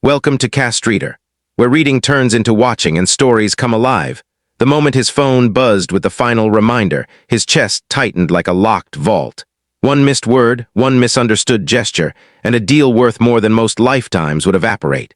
Welcome to Cast Reader, where reading turns into watching and stories come alive. The moment his phone buzzed with the final reminder, his chest tightened like a locked vault. One missed word, one misunderstood gesture, and a deal worth more than most lifetimes would evaporate.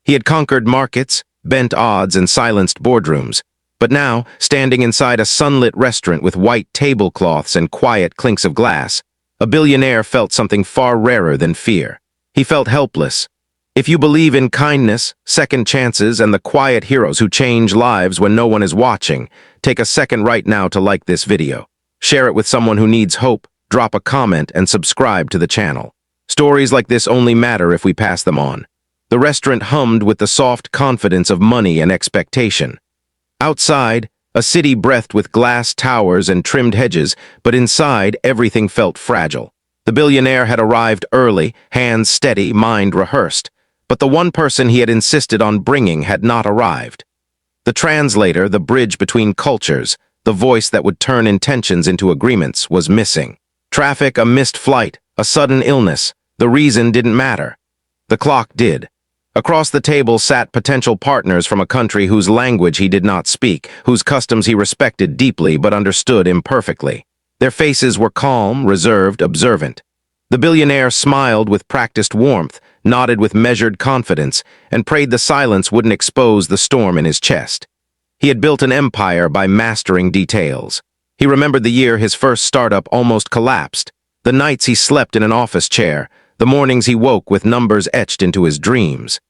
He had conquered markets, bent odds, and silenced boardrooms. But now, standing inside a sunlit restaurant with white tablecloths and quiet clinks of glass, a billionaire felt something far rarer than fear. He felt helpless. If you believe in kindness, second chances, and the quiet heroes who change lives when no one is watching, take a second right now to like this video. Share it with someone who needs hope, drop a comment, and subscribe to the channel. Stories like this only matter if we pass them on. The restaurant hummed with the soft confidence of money and expectation. Outside, a city breathed with glass towers and trimmed hedges, but inside, everything felt fragile. The billionaire had arrived early, hands steady, mind rehearsed. But the one person he had insisted on bringing had not arrived. The translator, the bridge between cultures, the voice that would turn intentions into agreements, was missing. Traffic, a missed flight, a sudden illness. The reason didn't matter. The clock did. Across the table sat potential partners from a country whose language he did not speak, whose customs he respected deeply but understood imperfectly. Their faces were calm, reserved, observant. The billionaire smiled with practiced warmth, nodded with measured confidence, and prayed the silence wouldn't expose the storm in his chest. He had built an empire by mastering details. He remembered the year his first startup almost collapsed, the nights he slept in an office chair, the mornings he woke with numbers etched into his dreams.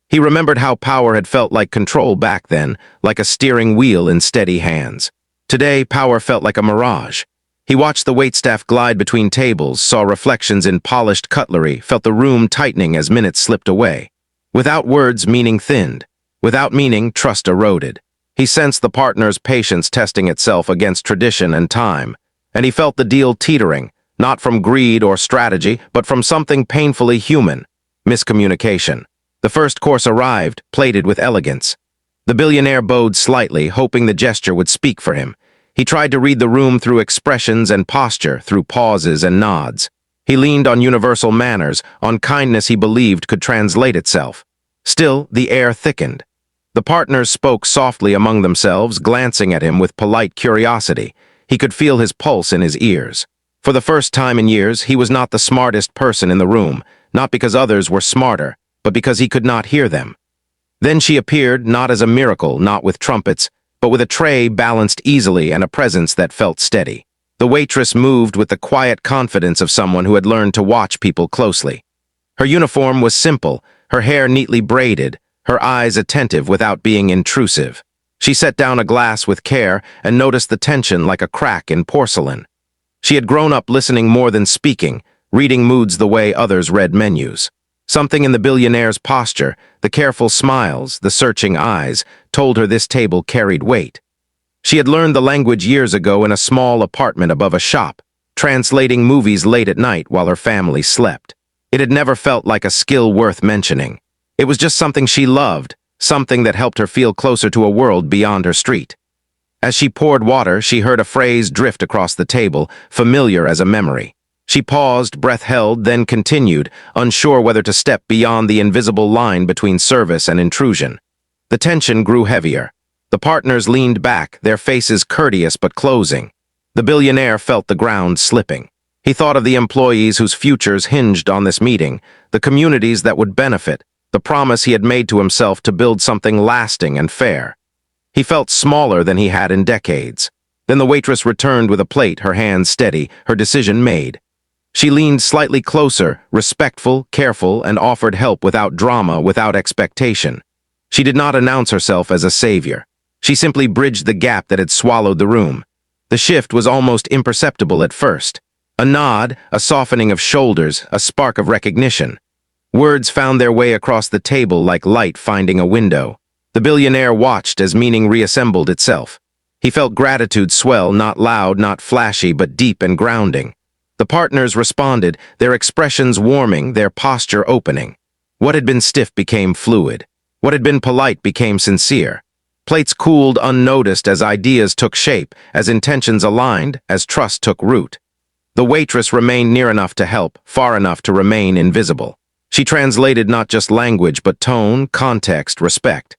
He remembered how power had felt like control back then, like a steering wheel in steady hands. Today, power felt like a mirage. He watched the waitstaff glide between tables, saw reflections in polished cutlery, felt the room tightening as minutes slipped away. Without words, meaning thinned. Without meaning, trust eroded. He sensed the partner's patience testing itself against tradition and time, and he felt the deal teetering, not from greed or strategy, but from something painfully human: miscommunication. The first course arrived, plated with elegance. The billionaire bowed slightly, hoping the gesture would speak for him. He tried to read the room through expressions and posture, through pauses and nods. He leaned on universal manners, on kindness he believed could translate itself. Still, the air thickened. The partners spoke softly among themselves, glancing at him with polite curiosity. He could feel his pulse in his ears. For the first time in years, he was not the smartest person in the room, not because others were smarter, but because he could not hear them. Then she appeared, not as a miracle, not with trumpets, but with a tray balanced easily and a presence that felt steady. The waitress moved with the quiet confidence of someone who had learned to watch people closely. Her uniform was simple, her hair neatly braided, her eyes attentive without being intrusive. She set down a glass with care and noticed the tension like a crack in porcelain. She had grown up listening more than speaking, reading moods the way others read menus. Something in the billionaire's posture, the careful smiles, the searching eyes, told her this table carried weight. She had learned the language years ago in a small apartment above a shop, translating movies late at night while her family slept. It had never felt like a skill worth mentioning. It was just something she loved, something that helped her feel closer to a world beyond her street. As she poured water, she heard a phrase drift across the table, familiar as a memory. She paused, breath held, then continued, unsure whether to step beyond the invisible line between service and intrusion. The tension grew heavier. The partners leaned back, their faces courteous but closing. The billionaire felt the ground slipping. He thought of the employees whose futures hinged on this meeting, the communities that would benefit, the promise he had made to himself to build something lasting and fair. He felt smaller than he had in decades. Then the waitress returned with a plate, her hands steady, her decision made. She leaned slightly closer, respectful, careful, and offered help without drama, without expectation. She did not announce herself as a savior. She simply bridged the gap that had swallowed the room. The shift was almost imperceptible at first. A nod, a softening of shoulders, a spark of recognition. Words found their way across the table like light finding a window. The billionaire watched as meaning reassembled itself. He felt gratitude swell, not loud, not flashy, but deep and grounding. The partners responded, their expressions warming, their posture opening. What had been stiff became fluid. What had been polite became sincere. Plates cooled unnoticed as ideas took shape, as intentions aligned, as trust took root. The waitress remained near enough to help, far enough to remain invisible. She translated not just language, but tone, context, respect.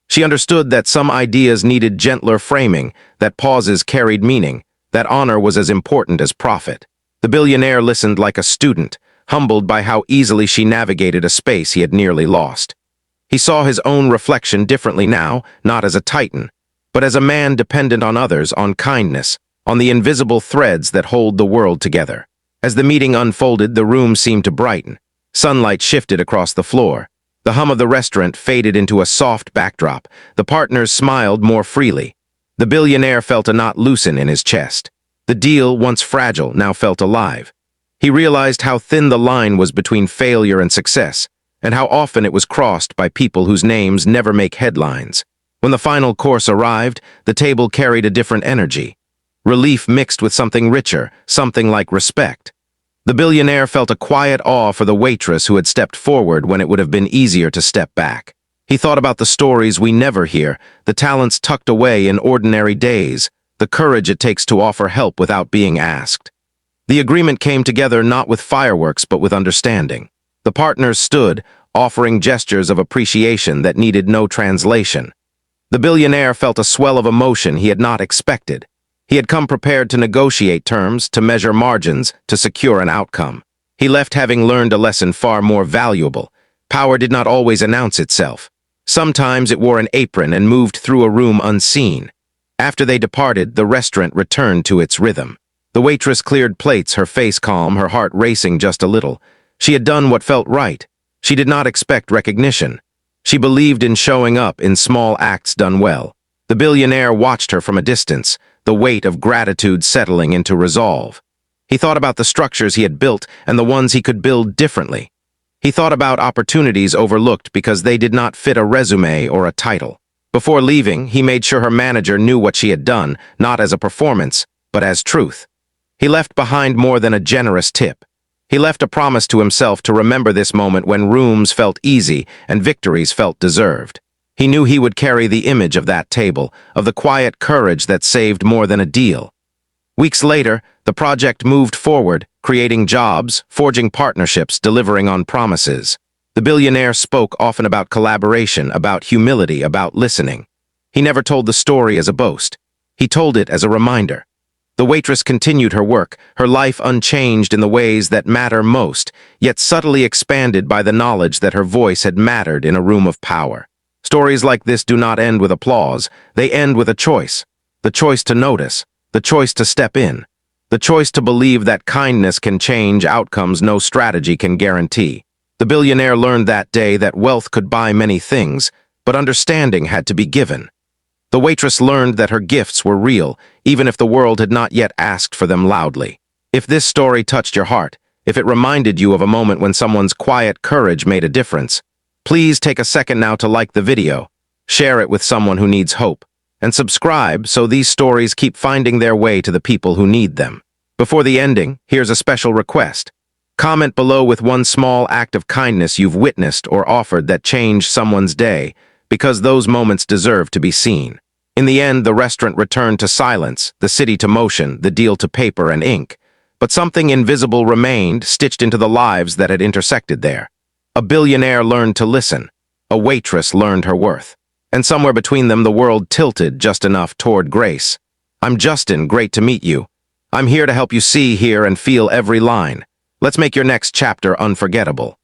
She understood that some ideas needed gentler framing, that pauses carried meaning, that honor was as important as profit. The billionaire listened like a student, humbled by how easily she navigated a space he had nearly lost. He saw his own reflection differently now, not as a titan, but as a man dependent on others, on kindness, on the invisible threads that hold the world together. As the meeting unfolded, the room seemed to brighten. Sunlight shifted across the floor. The hum of the restaurant faded into a soft backdrop. The partners smiled more freely. The billionaire felt a knot loosen in his chest. The deal, once fragile, now felt alive. He realized how thin the line was between failure and success, and how often it was crossed by people whose names never make headlines. When the final course arrived, the table carried a different energy. Relief mixed with something richer, something like respect. The billionaire felt a quiet awe for the waitress who had stepped forward when it would have been easier to step back. He thought about the stories we never hear, the talents tucked away in ordinary days, the courage it takes to offer help without being asked. The agreement came together not with fireworks but with understanding. The partners stood, offering gestures of appreciation that needed no translation. The billionaire felt a swell of emotion he had not expected. He had come prepared to negotiate terms, to measure margins, to secure an outcome. He left having learned a lesson far more valuable. Power did not always announce itself. Sometimes it wore an apron and moved through a room unseen. After they departed, the restaurant returned to its rhythm. The waitress cleared plates, her face calm, her heart racing just a little. She had done what felt right. She did not expect recognition. She believed in showing up in small acts done well. The billionaire watched her from a distance, the weight of gratitude settling into resolve. He thought about the structures he had built and the ones he could build differently. He thought about opportunities overlooked because they did not fit a resume or a title. Before leaving, he made sure her manager knew what she had done, not as a performance, but as truth. He left behind more than a generous tip. He left a promise to himself to remember this moment when rooms felt easy and victories felt deserved. He knew he would carry the image of that table, of the quiet courage that saved more than a deal. Weeks later, the project moved forward, creating jobs, forging partnerships, delivering on promises. The billionaire spoke often about collaboration, about humility, about listening. He never told the story as a boast. He told it as a reminder. The waitress continued her work, her life unchanged in the ways that matter most, yet subtly expanded by the knowledge that her voice had mattered in a room of power. Stories like this do not end with applause. They end with a choice. The choice to notice. The choice to step in. The choice to believe that kindness can change outcomes no strategy can guarantee. The billionaire learned that day that wealth could buy many things, but understanding had to be given. The waitress learned that her gifts were real, even if the world had not yet asked for them loudly. If this story touched your heart, if it reminded you of a moment when someone's quiet courage made a difference, please take a second now to like the video, share it with someone who needs hope, and subscribe so these stories keep finding their way to the people who need them. Before the ending, here's a special request. Comment below with one small act of kindness you've witnessed or offered that changed someone's day, because those moments deserve to be seen. In the end, the restaurant returned to silence, the city to motion, the deal to paper and ink. But something invisible remained, stitched into the lives that had intersected there. A billionaire learned to listen. A waitress learned her worth. And somewhere between them, the world tilted just enough toward grace. I'm Justin, great to meet you. I'm here to help you see, hear, and feel every line. Let's make your next chapter unforgettable.